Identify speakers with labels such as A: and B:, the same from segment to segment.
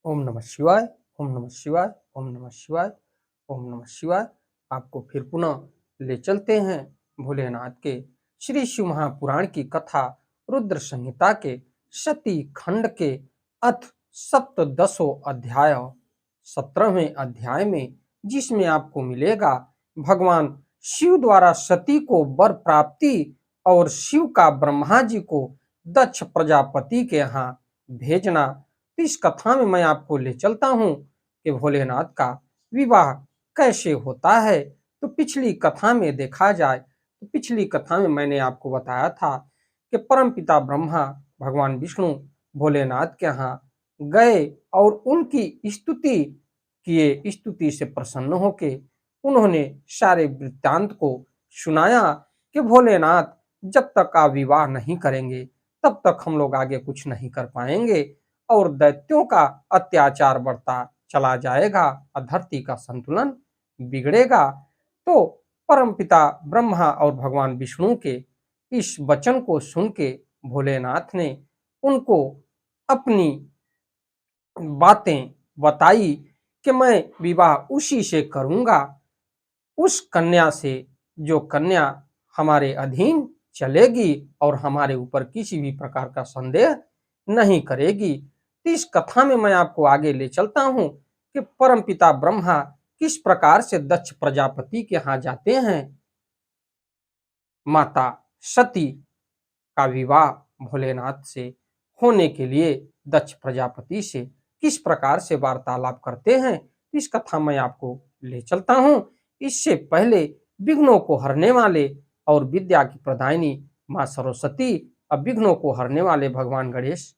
A: ओम नमः शिवाय, ओम नमः शिवाय, ओम नमः शिवाय, ओम नमः शिवाय। आपको फिर पुनः ले चलते हैं भोलेनाथ के श्री शिव महापुराण की कथा रुद्र संहिता के सती खंड के अथ सप्तदशो अध्याय 17वें अध्याय में, जिसमें आपको मिलेगा भगवान शिव द्वारा सती को वर प्राप्ति और शिव का ब्रह्मा जी को दक्ष प्रजापति के यहाँ भेजना। इस कथा में मैं आपको ले चलता हूँ कि भोलेनाथ का विवाह कैसे होता है। तो पिछली कथा में देखा जाए तो पिछली कथा में मैंने आपको बताया था कि परमपिता ब्रह्मा भगवान विष्णु भोलेनाथ के यहाँ गए और उनकी स्तुति किए। स्तुति से प्रसन्न होके उन्होंने सारे वृत्तांत को सुनाया कि भोलेनाथ, जब तक आप विवाह नहीं करेंगे तब तक हम लोग आगे कुछ नहीं कर पाएंगे और दैत्यों का अत्याचार बढ़ता चला जाएगा और धरती का संतुलन बिगड़ेगा। तो परमपिता ब्रह्मा और भगवान विष्णु के इस वचन को सुन के भोलेनाथ ने उनको अपनी बातें बताई कि मैं विवाह उसी से करूंगा, उस कन्या से जो कन्या हमारे अधीन चलेगी और हमारे ऊपर किसी भी प्रकार का संदेह नहीं करेगी। इस कथा में मैं आपको आगे ले चलता हूं कि परमपिता ब्रह्मा किस प्रकार से दक्ष प्रजापति के यहाँ जाते हैं। माता सती का विवाह भोलेनाथ से होने के लिए दक्ष प्रजापति से किस प्रकार से वार्तालाप करते हैं, इस कथा में आपको ले चलता हूं। इससे पहले विघ्नों को हरने वाले और विद्या की प्रदायिनी मां सरस्वती और विघ्नों को हरने वाले भगवान गणेश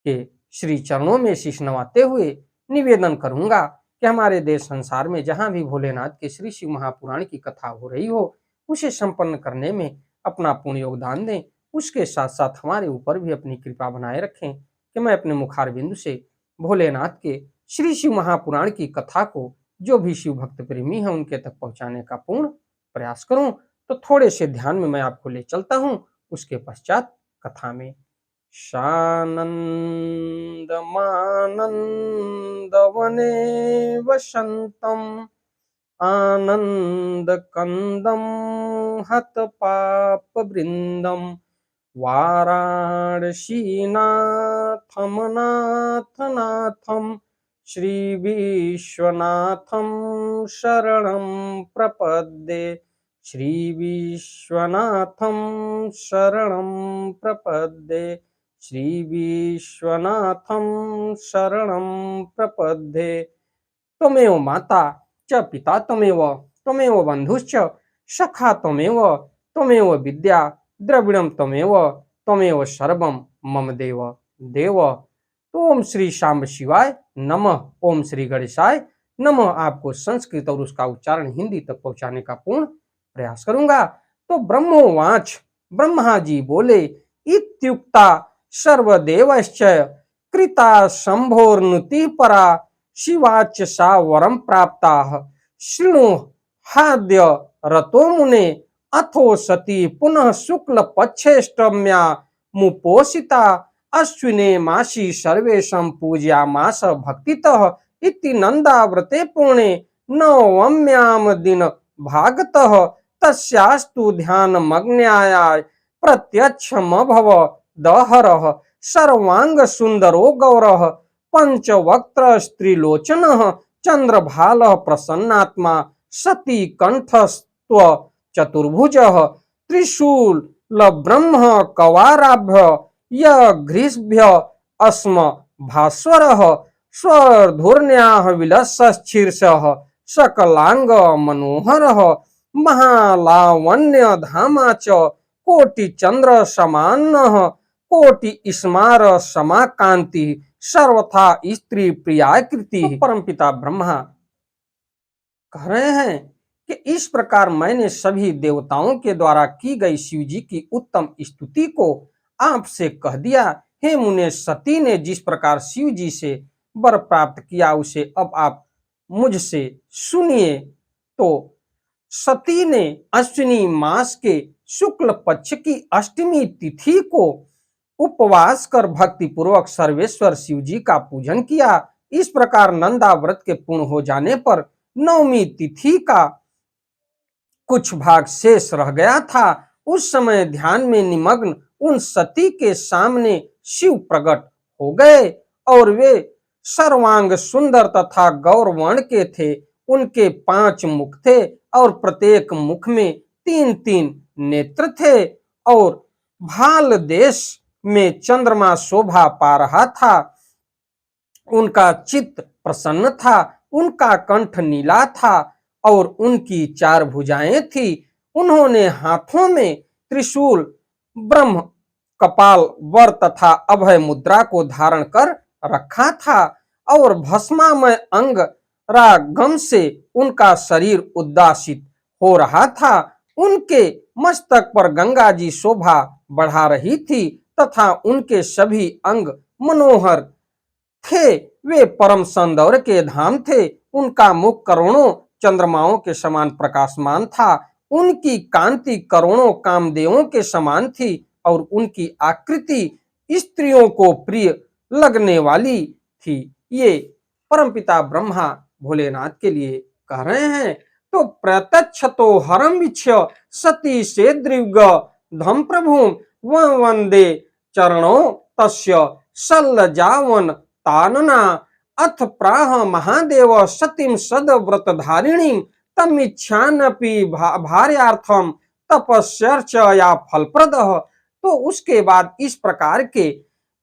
A: के श्री चरणों में शीश नवाते हुए निवेदन करूंगा कि हमारे देश संसार में जहां भी भोलेनाथ के श्री शिव महापुराण की कथा हो रही हो, उसे संपन्न करने में अपना पूर्ण योगदान दें। उसके साथ साथ हमारे ऊपर भी अपनी कृपा बनाए रखें कि मैं अपने मुखार बिंदु से भोलेनाथ के श्री शिव महापुराण की कथा को जो भी शिव भक्त प्रेमी है उनके तक पहुंचाने का पूर्ण प्रयास करूं। तो थोड़े से ध्यान में मैं आपको ले चलता हूं उसके पश्चात कथा में। शानन्दमानन्दवने वसन्तम् आनन्दकन्दं हतपापवृन्दं वाराणसीनाथं श्रीविश्वनाथं शरणं प्रपद्ये। श्रीविश्वनाथं शरणं प्रपद्ये। श्रीविश्वनाथं शरणं प्रपद्ये। त्वमेव माता च पिता त्वमेव, त्वमेव बन्धुश्च सखा त्वमेव, त्वमेव विद्या द्रविणं त्वमेव, त्वमेव सर्वं मम देव देव। तो ओम श्री शांब शिवाय नमः, ओम श्री गणेशाय नमः। आपको संस्कृत और उसका उच्चारण हिंदी तक पहुंचाने का पूर्ण प्रयास करूंगा। तो ब्रह्मोवाच, ब्रह्मा जी बोले, इत्युक्ता सर्वदेवश्च कृता शंभोर्नुति परा शिवाच सा वरम प्राप्ता शृणु हाद्य रतो मुने अथो सती पुनः शुक्ल पक्षेष्टम्या मुपोषिता अश्विने मासी सर्वेशं पूज्यामास भक्तितः इति नंदाव्रते पुणे नवम्याम दिन भागतः तस्यास्तु ध्यानमग्न्याय प्रत्यक्षमभव दहरः सर्वांग सुंदरो गौरः पंचवक्त्र स्त्रीलोचनः चंद्रभालः प्रसन्नात्मा सती कंठस्त्व चतुर्भुजः त्रिशूल ब्रह्म कवाराभ्य यघ्रिभ्य अस्म भास्वरः स्वधूर्ण्याः विलसच्छीर्षः सकलांग मनोहरः महालावण्यधामा च कोटि चंद्र समानः कोटि स्मार समाकांति सर्वथा स्त्री प्रियाकृति। तो परमपिता ब्रह्मा कह रहे हैं कि इस प्रकार मैंने सभी देवताओं के द्वारा की गई शिव जी की उत्तम स्तुति को आपसे कह दिया। हे मुने, सती ने जिस प्रकार शिव जी से वर प्राप्त किया उसे अब आप मुझसे सुनिए। तो सती ने अश्विनी मास के शुक्ल पक्ष की अष्टमी तिथि को उपवास कर भक्ति पूर्वक सर्वेश्वर शिव जी का पूजन किया। इस प्रकार नंदा व्रत के पूर्ण हो जाने पर नवमी तिथि का कुछ भाग शेष रह गया था। उस समय ध्यान में निमग्न उन सती के सामने शिव प्रकट हो गए और वे सर्वांग सुंदर तथा गौरवर्ण के थे। उनके 5 मुख थे और प्रत्येक मुख में 3-3 नेत्र थे और भाल देश में चंद्रमा शोभा पा रहा था। उनका चित्त प्रसन्न था, उनका कंठ नीला था और उनकी 4 भुजाएं थी। उन्होंने हाथों में त्रिशूल, ब्रह्म कपाल, वर तथा अभय मुद्रा को धारण कर रखा था और भस्मामय अंग रागम से उनका शरीर उद्दासित हो रहा था। उनके मस्तक पर गंगा जी शोभा बढ़ा रही थी तथा उनके सभी अंग मनोहर थे। वे परम सौंदर्य के धाम थे। उनका मुख करोड़ों चंद्रमाओं के समान प्रकाशमान था। उनकी कांति करोड़ों कामदेवों के समान थी और उनकी आकृति स्त्रियों को प्रिय लगने वाली थी। ये परमपिता ब्रह्मा भोलेनाथ के लिए कह रहे हैं। तो प्रत्यक्ष तो हरम विच्छ सती से दृग धम प्रभु वंदे चरणों तस्य सल्लजावन तानना अथ प्राह महादेव सतीम सद व्रत धारिणी तमिच्छानपि भार्यार्थम तपस्यर्च या फलप्रद। तो उसके बाद इस प्रकार के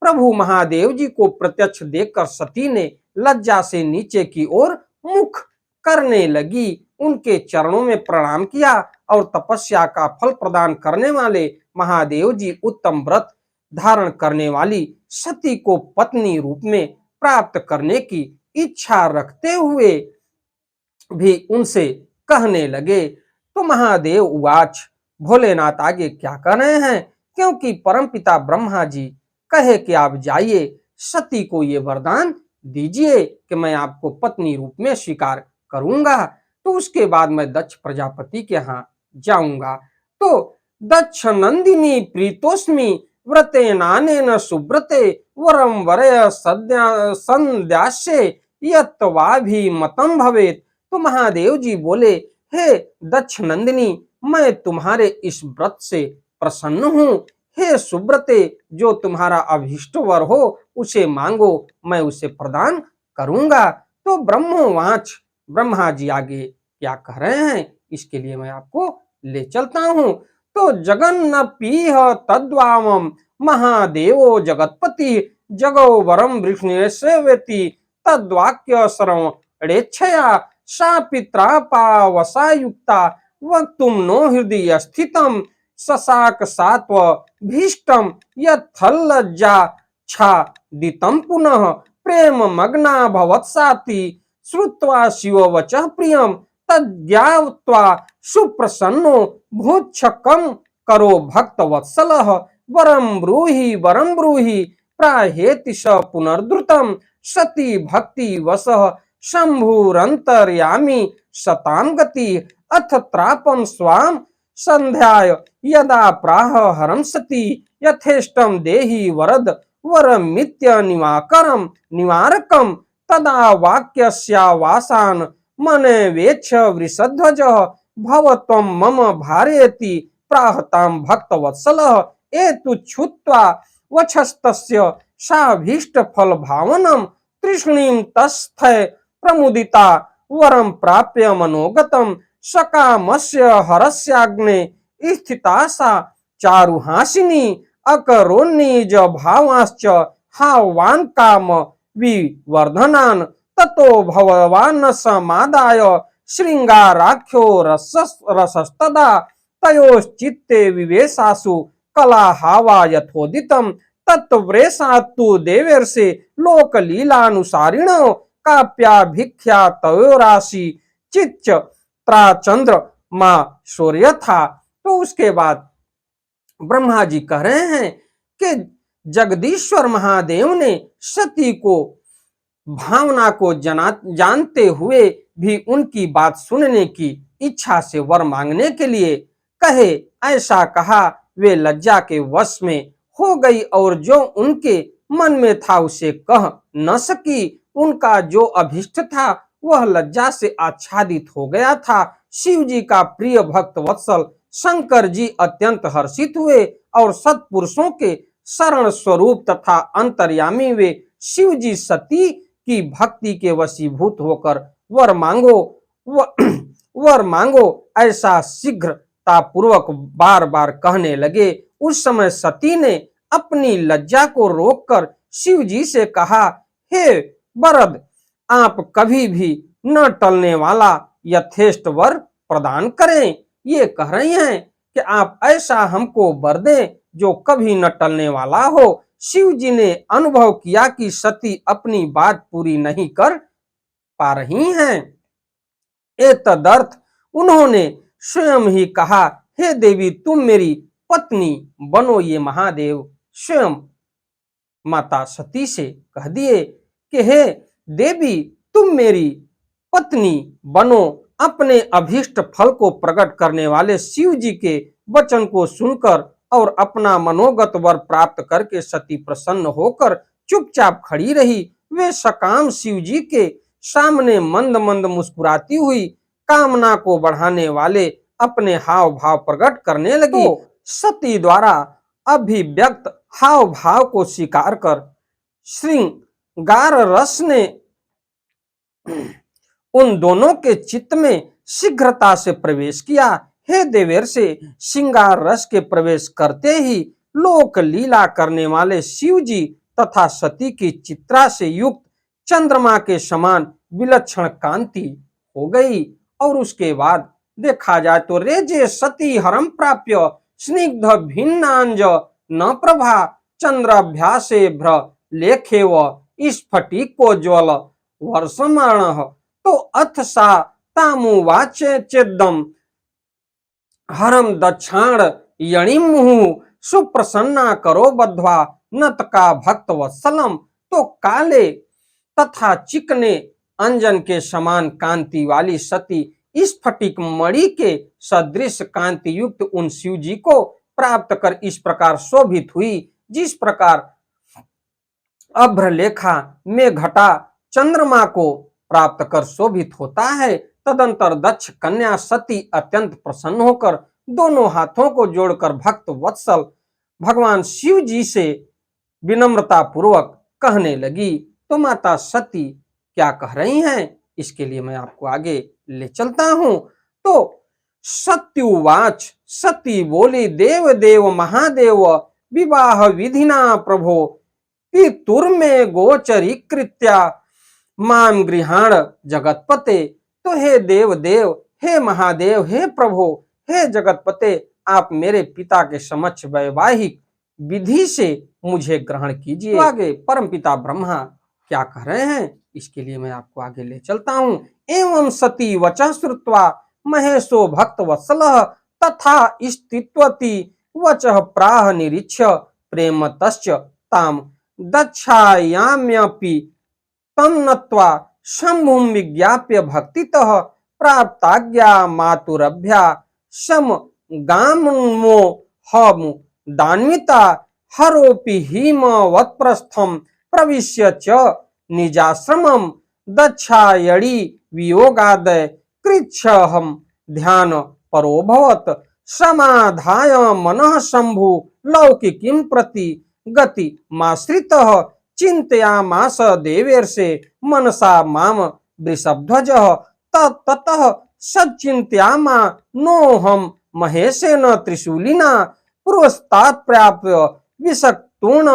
A: प्रभु महादेव जी को प्रत्यक्ष देखकर सती ने लज्जा से नीचे की ओर मुख करने लगी, उनके चरणों में प्रणाम किया और तपस्या का फल प्रदान करने वाले महादेव जी उत्तम व्रत धारण करने वाली सती को पत्नी रूप में प्राप्त करने की इच्छा रखते हुए भी उनसे कहने लगे। तो महादेव उवाच, भोलेनाथ आगे क्या कर रहे हैं, क्योंकि परमपिता ब्रह्मा जी कहे कि आप जाइए, सती को ये वरदान दीजिए कि मैं आपको पत्नी रूप में स्वीकार करूंगा, तो उसके बाद मैं दक्ष प्रजापति के यहाँ जाऊंगा। तो दक्ष नंदिनी प्रीतोस्मि व्रते नानेन सुब्रते वरम वरय संध्यास्ये यत्वाभि मतम भवेत। तो महादेव जी बोले, हे दक्ष नंदिनी, मैं तुम्हारे इस व्रत से प्रसन्न हूँ। हे सुब्रते, जो तुम्हारा अभीष्ट वर हो उसे मांगो, मैं उसे प्रदान करूंगा। तो ब्रह्मवाच, ब्रह्मा जी आगे क्या कह रहे हैं इसके लिए मैं आपको ले चलता हूँ। तो जगन्न पीह तद्वामम महादेवो जगतपति जगो वरम वृष्णेश्वेति तद्वाक्य श्रवणेच्छया सा पित्रा पावसा युक्ता वक्तुम नो हृदय स्थितम ससाक सात्व भीष्टम यत्थल्लज्जा छादितम पुनः प्रेम मग्ना भवत्साति श्रुत्वा शिव वचः प्रियम तज्ञात्वा सुप्रसन्नो भूच्छकम करो भक्त वत्सलः वरम ब्रूहि प्राहेति स पुनर्द्रुतम सती भक्ति वसः शंभुरंतर्यामी शताम गति अथ त्रापम स्वाम संध्याय यदा प्राह हरम सती यथेष्टम देहि वरद वरमित्य निवारकम तदा वाक्यस्यावासान मने वेच्छ वृषध्वज भवत्वं मम भार्येति प्राहताम भक्तवत्सलः एतु छुत्वा वक्षस्तस्य साभीष्ट फल भावनम तृष्णीं तस्थै प्रमुदिता वरम प्राप्य मनोगतम सकामस्य हरस्याग्ने स्थिता सा चारुहासिनी अकरोन्निज भावाश्च हावान् काम विवर्धनान् ततो भगवान् समादाय श्रृंगाराख्यो रसस्तदा तयोश्चित्ते विवेशासु कला हावा यथोदितम तत्व्रेशात्तु देवर्षे लोकलीलानुसारिणो काप्याभिख्या तयोराशि चिच्च त्राचंद्र मा शौर्य था। तो उसके बाद ब्रह्मा जी कह रहे हैं कि जगदीश्वर महादेव ने सती को भावना को जानते हुए भी उनकी बात सुनने की इच्छा से वर मांगने के लिए कहे। ऐसा कहा, वे लज्जा के वश में हो गई और जो उनके मन में था उसे कह न सकी। उनका जो अभिष्ट था वह लज्जा से आच्छादित हो गया था। शिव जी का प्रिय भक्त वत्सल शंकर जी अत्यंत हर्षित हुए और सत्पुरुषों के शरण स्वरूप तथा अंतर्यामी वे शिव जी सती की भक्ति के वशीभूत होकर वर मांगो वर मांगो ऐसा शीघ्रता पूर्वक बार बार कहने लगे। उस समय सती ने अपनी लज्जा को रोककर शिव जी से कहा, हे वरद, आप कभी भी न टलने वाला यथेष्ट वर प्रदान करें। ये कह रही हैं कि आप ऐसा हमको वर दें जो कभी न टलने वाला हो। शिव जी ने अनुभव किया कि सती अपनी बात पूरी नहीं कर पा रही हैं। एतदर्थ उन्होंने स्वयं ही कहा, हे देवी, तुम मेरी पत्नी बनो। ये महादेव स्वयं माता सती से कह दिए कि हे देवी, तुम मेरी पत्नी बनो। अपने अभीष्ट फल को प्रकट करने वाले शिव जी के वचन को सुनकर और अपना मनोगत वर प्राप्त करके सती प्रसन्न होकर चुपचाप खड़ी रही। वे सकाम शिव जी के सामने मंद मंद मुस्कुराती हुई कामना को बढ़ाने वाले अपने हाव भाव प्रकट करने लगी। तो सती द्वारा अभिव्यक्त हाव भाव को स्वीकार कर श्रृंगार रस ने उन दोनों के चित्त में शीघ्रता से प्रवेश किया। हे देवेर से श्रृंगार रस के प्रवेश करते ही लोक लीला करने वाले शिव जी तथा सती की चित्रा से युक्त चंद्रमा के समान विलक्षण कांति हो गई। और उसके बाद देखा जाए तो रेजे सती हरम प्राप्य स्निग्ध भिन्नांज न प्रभा चंद्राभ्यासे भ्र लेखे व स्फटिको ज्वल वर्षमाण। तो अथ सा तामुवाचे चेदम हरम दक्षाण यणिमुहु सुप्रसन्ना करो बध्वा नत का भक्त वत्सलम। तो काले तथा चिकने अंजन के समान कांति वाली सती स्फटिक मणि के सदृश कांति युक्त उन शिव जी को प्राप्त कर इस प्रकार शोभित हुई, जिस प्रकार अभ्रलेखा में घटा चंद्रमा को प्राप्त कर शोभित होता है। तदंतर दक्ष कन्या सती अत्यंत प्रसन्न होकर दोनों हाथों को जोड़कर भक्त वत्सल भगवान शिव जी से विनम्रता पूर्वक कहने लगी। तो माता सती क्या कह रही हैं, इसके लिए मैं आपको आगे ले चलता हूं। तो सत्युवाच, सती बोली, देव देव महादेव विवाह विधिना प्रभो पितुर्मे गोचरी कृत्या माम गृहाण जगतपते। तो हे देव देव, हे महादेव, हे प्रभु, हे जगतपते, आप मेरे पिता के समक्ष वैवाहिक विधि से मुझे ग्रहण कीजिए। तो आगे परमपिता ब्रह्मा क्या कह रहे हैं, इसके लिए मैं आपको आगे ले चलता हूं। एवं सती वचः श्रुत्वा महेशो भक्त वत्सलः तथा स्थित्वति वचः प्राह निरीक्ष्य प्रेमतश्च ताम दक्षायाम्यपि तम नत्वा शंभुं विज्ञाप्य भक्तितः प्राप्ताज्ञा मातुरभ्या सम गामो हम दान्विता हरोपि हिम वत्प्रस्थम प्रविश्य च निजाश्रमं दक्षायणी वियोगादय कृच्छहं ध्यान परोभवत समाधाय मनः शंभु लौकिकीं प्रति गति माश्रितः चिंतयामास देवेर्षे मनसा माम वृषभध्वजः ततः सचिंत्यामा नोहम महेशेन त्रिशूलिना पुरस्तात् प्राप्य विषक्तूर्ण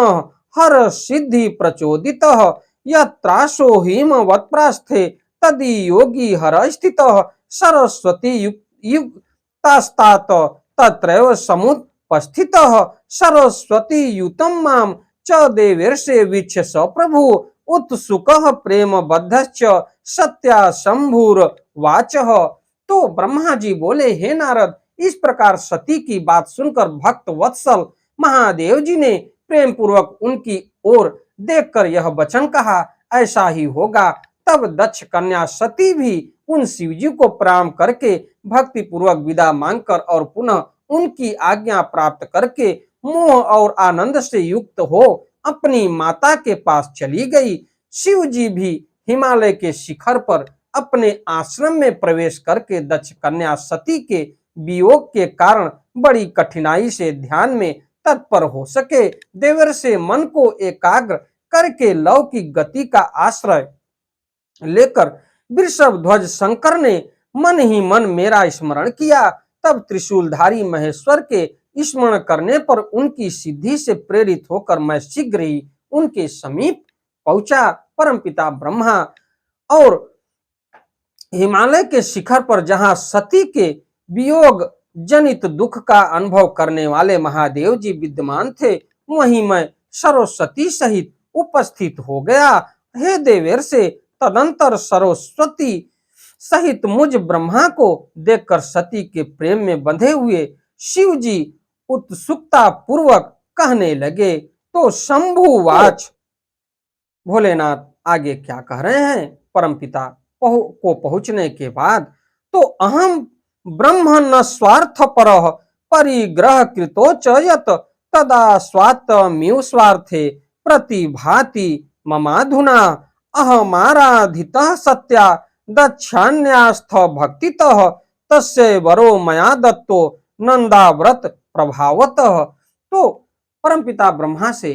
A: हर सिद्धि प्रचोदितः यत्रासो हिमवत्प्रास्थे तदि योगी हर स्थितः सरस्वती युक्तास्तात तत्रैव समुपस्थितः सरस्वती युतं माम च देवेर्षे वीक्ष्य स प्रभु उत्सुकः प्रेम बद्धश्च सत्या शंभुर वाचः। तो ब्रह्मा जी बोले, हे नारद, इस प्रकार सती की बात सुनकर भक्त वत्सल महादेव जी ने प्रेम पूर्वक उनकी ओर देखकर यह वचन कहा, ऐसा ही होगा। तब दक्ष कन्या सती भी उन शिवजी को प्रणाम करके भक्ति पूर्वक विदा मांगकर और पुनः उनकी आज्ञा प्राप्त करके मोह और आनंद से युक्त हो अपनी माता के पास चली गई। शिव जी भी हिमालय के शिखर पर अपने आश्रम में प्रवेश करके दक्ष कन्या सती के वियोग के कारण बड़ी कठिनाई से ध्यान में तत्पर हो सके। देवर से मन को एकाग्र करके लौकिक गति का आश्रय लेकर वृषभ ध्वज शंकर ने मन ही मन मेरा स्मरण किया। तब त्रिशूलधारी महेश्वर के स्मरण करने पर उनकी सिद्धि से प्रेरित होकर मैं शीघ्र ही उनके समीप पहुंचा। परमपिता ब्रह्मा और हिमालय के शिखर पर जहां सती के वियोग जनित दुख का अनुभव करने वाले महादेव जी विद्यमान थे, वहीं मैं सरस्वती सहित उपस्थित हो गया। हे देवेर से तदंतर सरस्वती सहित मुझ ब्रह्मा को देखकर सती के प्रेम में बंधे हुए शिव जी उत्सुकता पूर्वक कहने लगे। तो शंभुवाच, भोलेनाथ आगे क्या कह रहे हैं? परमपिता को पहुंचने के बाद, तो अहम ब्रह्म न स्वार्थ परः परिग्रह कृतो च यत् तदा स्वात्मैव स्वार्थे प्रतिभाति ममाधुना अहमाराधितः सत्या दक्षान्यास्थ भक्तितः तस्य वरो मया दत्तो नंदाव्रत प्रभावतः। तो परमपिता ब्रह्मा से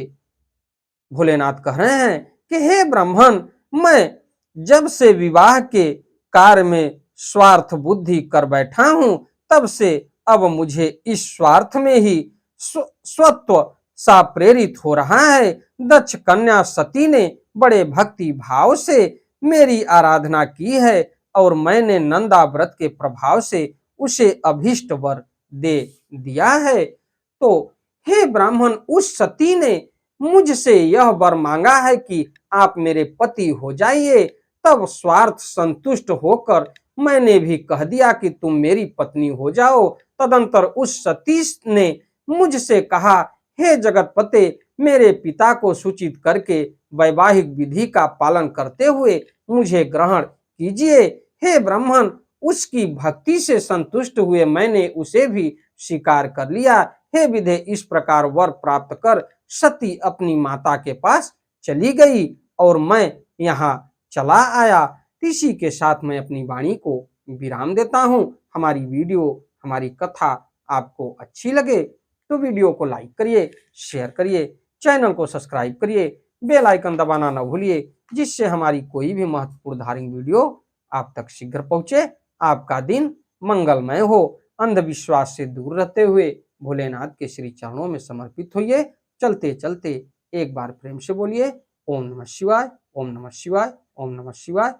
A: भोलेनाथ कह रहे हैं कि हे ब्राह्मण, मैं जब से विवाह के कार्य में स्वार्थ बुद्धि कर बैठा हूं, तब से अब मुझे इस स्वार्थ में ही स्वत्व सा प्रेरित हो रहा है। दक्ष कन्या सती ने बड़े भक्ति भाव से मेरी आराधना की है और मैंने नंदा व्रत के प्रभाव से उसे अभीष्ट वर दे दिया है। तो हे ब्राह्मण, उस सती ने मुझसे यह वर मांगा है कि आप मेरे पति हो जाइए। तब स्वार्थ संतुष्ट होकर मैंने भी कह दिया कि तुम मेरी पत्नी हो जाओ। तदंतर उस सती ने मुझसे कहा, हे जगतपते, मेरे पिता को सूचित करके वैवाहिक विधि का पालन करते हुए मुझे ग्रहण कीजिए। हे ब्राह्मण, उसकी भक्ति से संतुष्ट हुए मैंने उसे भी स्वीकार कर लिया। हे विधे, इस प्रकार वर प्राप्त कर सती अपनी माता के पास चली गई और मैं यहाँ चला आया। इसी के साथ मैं अपनी वाणी को विराम देता हूँ। हमारी वीडियो, हमारी कथा आपको अच्छी लगे तो वीडियो को लाइक करिए, शेयर करिए, चैनल को सब्सक्राइब करिए, बेल आइकन दबाना न भूलिए, जिससे हमारी कोई भी महत्वपूर्ण धार्मिक वीडियो आप तक शीघ्र पहुंचे। आपका दिन मंगलमय हो। अंधविश्वास से दूर रहते हुए भोलेनाथ के श्री चरणों में समर्पित होइए। चलते चलते एक बार प्रेम से बोलिए ओम नमः शिवाय, ओम नमः शिवाय, ओम नमः शिवाय,